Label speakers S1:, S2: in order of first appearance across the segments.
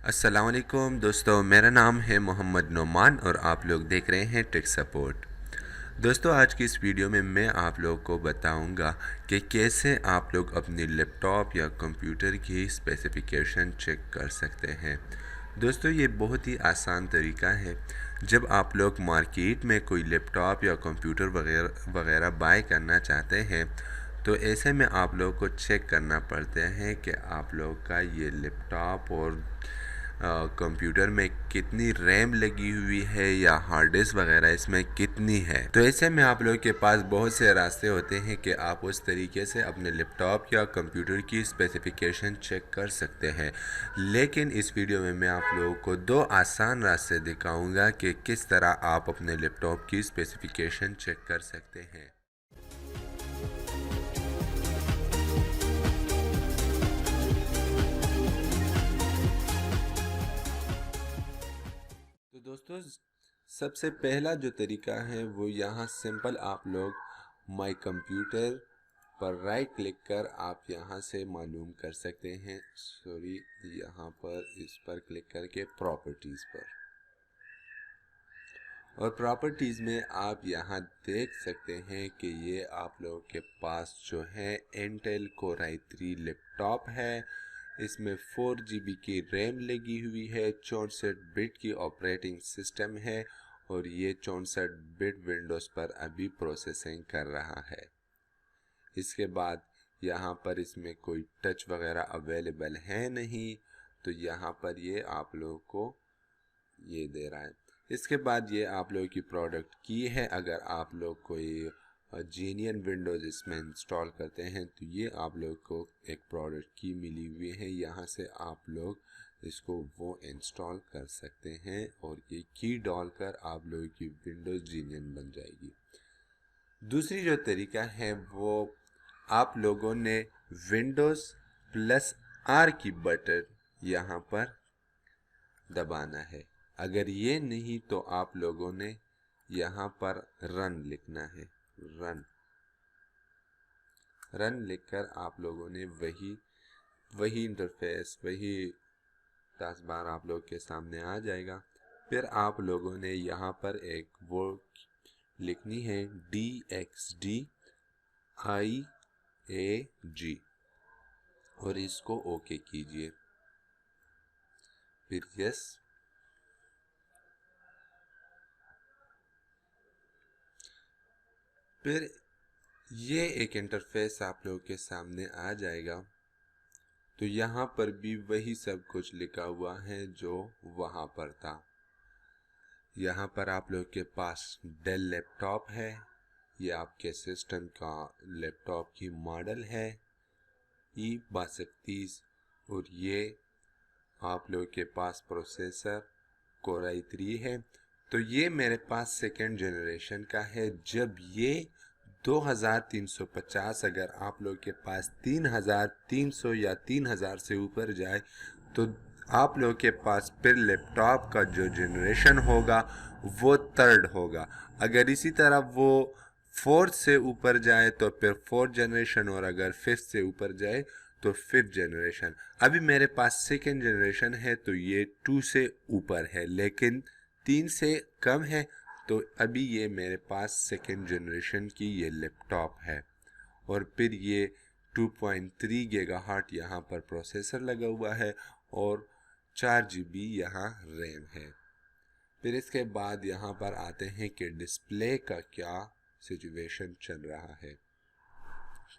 S1: अस्सलाम वालेकुम दोस्तों, मेरा नाम है मोहम्मद नोमान और आप लोग देख रहे हैं टेक सपोर्ट। दोस्तों, आज की इस वीडियो में मैं आप लोग को बताऊंगा कि कैसे आप लोग अपनी लैपटॉप या कंप्यूटर की स्पेसिफ़िकेशन चेक कर सकते हैं। दोस्तों, ये बहुत ही आसान तरीका है। जब आप लोग मार्केट में कोई लैपटॉप या कंप्यूटर वगैरह वगैरह बाय करना चाहते हैं, तो ऐसे में आप लोग को चेक करना पड़ता है कि आप लोग का ये लैपटॉप और कंप्यूटर में कितनी रैम लगी हुई है या हार्ड डिस्क वगैरह इसमें कितनी है। तो ऐसे में आप लोग के पास बहुत से रास्ते होते हैं कि आप उस तरीके से अपने लैपटॉप या कंप्यूटर की स्पेसिफिकेशन चेक कर सकते हैं। लेकिन इस वीडियो में मैं आप लोगों को दो आसान रास्ते दिखाऊंगा कि किस तरह आप अपने लैपटॉप की स्पेसिफिकेशन चेक कर सकते हैं। तो दोस्तों, सबसे पहला जो तरीका है वो यहाँ सिंपल आप लोग माई कंप्यूटर पर राइट क्लिक कर आप यहाँ से मालूम कर सकते हैं। यहाँ पर इस पर क्लिक करके प्रॉपर्टीज़ पर, और प्रॉपर्टीज़ में आप यहाँ देख सकते हैं कि ये आप लोगों के पास जो है इंटेल कोर i3 लैपटॉप है। इसमें 4 GB की रैम लगी हुई है, 64 बिट की ऑपरेटिंग सिस्टम है और ये 64 बिट विंडोज़ पर अभी प्रोसेसिंग कर रहा है। इसके बाद यहाँ पर इसमें कोई टच वगैरह अवेलेबल है नहीं, तो यहाँ पर ये आप लोगों को ये दे रहा है। इसके बाद ये आप लोगों की प्रोडक्ट की है। अगर आप लोग कोई जीनियन विंडोज़ इसमें इंस्टॉल करते हैं तो ये आप लोग को एक प्रोडक्ट की मिली हुई है। यहाँ से आप लोग इसको वो इंस्टॉल कर सकते हैं और ये की डालकर आप लोगों की विंडोज़ जीनियन बन जाएगी। दूसरी जो तरीका है वो आप लोगों ने विंडोज़ प्लस आर की बटन यहाँ पर दबाना है। अगर ये नहीं तो आप लोगों ने यहाँ पर रन लिखना है। रन लिखकर आप लोगों ने वही इंटरफेस, वही टास्कबार आप लोग के सामने आ जाएगा। फिर आप लोगों ने यहाँ पर एक वो लिखनी है DXDIAG और इसको ओके कीजिए। फिर यस, फिर ये एक इंटरफेस आप लोगों के सामने आ जाएगा। तो यहाँ पर भी वही सब कुछ लिखा हुआ है जो वहाँ पर था। यहाँ पर आप लोग के पास डेल लैपटॉप है, ये आपके सिस्टम का लैपटॉप की मॉडल है E62 और ये आप लोग के पास प्रोसेसर कोर i3 है। तो ये मेरे पास सेकेंड जनरेशन का है। जब ये 2350, अगर आप लोग के पास 3300 या 3000 से ऊपर जाए तो आप लोग के पास फिर लैपटॉप का जो जनरेशन होगा वो थर्ड होगा। अगर इसी तरह वो फोर्थ से ऊपर जाए तो फिर फोर्थ जनरेशन, और अगर फिफ्थ से ऊपर जाए तो फिफ्थ जनरेशन। अभी मेरे पास सेकेंड जनरेशन है तो ये 2 से ऊपर है, लेकिन 3 से कम है। तो अभी ये मेरे पास सेकेंड जनरेशन की ये लैपटॉप है और फिर ये 2.3 गीगाहर्ट्ज़ यहाँ पर प्रोसेसर लगा हुआ है और 4 GB यहाँ रैम है। फिर इसके बाद यहाँ पर आते हैं कि डिस्प्ले का क्या सिचुएशन चल रहा है।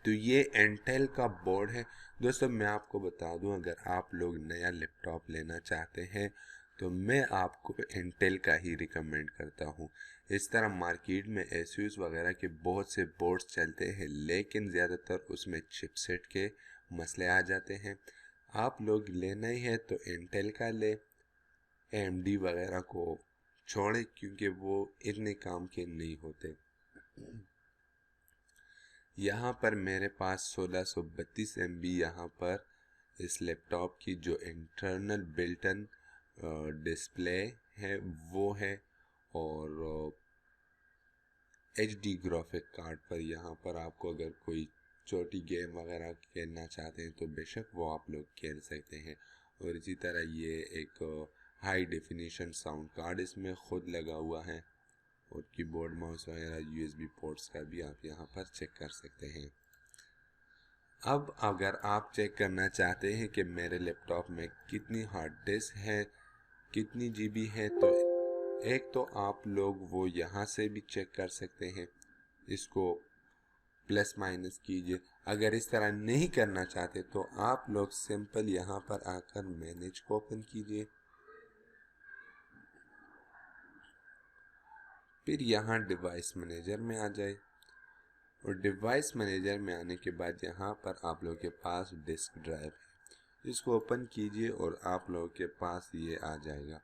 S1: तो ये इंटेल का बोर्ड है। दोस्तों, मैं आपको बता दूं, अगर आप लोग नया लैपटॉप लेना चाहते हैं तो मैं आपको इंटेल का ही रिकमेंड करता हूं। इस तरह मार्केट में एसूस वगैरह के बहुत से बोर्ड्स चलते हैं, लेकिन ज़्यादातर उसमें चिपसेट के मसले आ जाते हैं। आप लोग लेना ही है तो इंटेल का ले, AMD वगैरह को छोड़े क्योंकि वो इतने काम के नहीं होते। यहाँ पर मेरे पास 1632 MB यहाँ पर इस लैपटॉप की जो इंटरनल बिल्टन डिस्प्ले है वो है, और HD ग्राफिक कार्ड पर यहाँ पर आपको अगर कोई छोटी गेम वगैरह खेलना चाहते हैं तो बेशक वो आप लोग खेल सकते हैं। और इसी तरह ये एक हाई डेफिनेशन साउंड कार्ड इसमें खुद लगा हुआ है, और कीबोर्ड माउस वगैरह यूएसबी पोर्ट्स का भी आप यहाँ पर चेक कर सकते हैं। अब अगर आप चेक करना चाहते हैं कि मेरे लैपटॉप में कितनी हार्ड डिस्क है, कितनी जीबी है, तो एक तो आप लोग वो यहाँ से भी चेक कर सकते हैं, इसको प्लस माइनस कीजिए। अगर इस तरह नहीं करना चाहते तो आप लोग सिंपल यहाँ पर आकर मैनेज को ओपन कीजिए, फिर यहाँ डिवाइस मैनेजर में आ जाए, और डिवाइस मैनेजर में आने के बाद यहाँ पर आप लोगों के पास डिस्क ड्राइव है, इसको ओपन कीजिए और आप लोगों के पास ये आ जाएगा।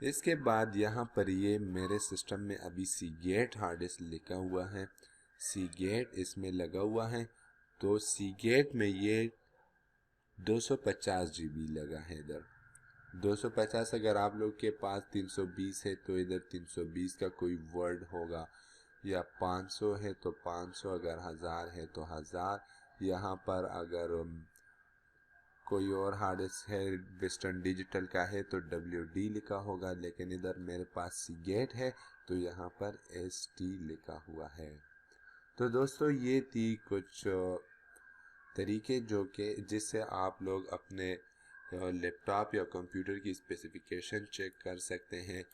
S1: इसके बाद यहाँ पर ये मेरे सिस्टम में अभी सीगेट हार्ड डिस्क लिखा हुआ है, सीगेट इसमें लगा हुआ है, तो सीगेट में ये 250 जीबी लगा है। इधर 250, अगर आप लोग के पास 320 है तो इधर 320 का कोई वर्ड होगा, या 500 है तो 500, अगर 1000 है तो 1000। यहाँ पर अगर कोई और हार्ड डिस्क है वेस्टर्न डिजिटल का है तो WD लिखा होगा, लेकिन इधर मेरे पास सीगेट है तो यहाँ पर ST लिखा हुआ है। तो दोस्तों ये थी कुछ तरीके जो कि जिससे आप लोग अपने लैपटॉप या कंप्यूटर की स्पेसिफिकेशन चेक कर सकते हैं।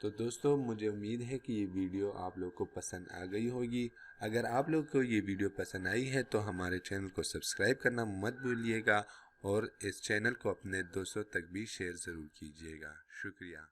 S1: तो दोस्तों मुझे उम्मीद है कि ये वीडियो आप लोग को पसंद आ गई होगी। अगर आप लोग को ये वीडियो पसंद आई है तो हमारे चैनल को सब्सक्राइब करना मत भूलिएगा, और इस चैनल को अपने दोस्तों तक भी शेयर ज़रूर कीजिएगा। शुक्रिया।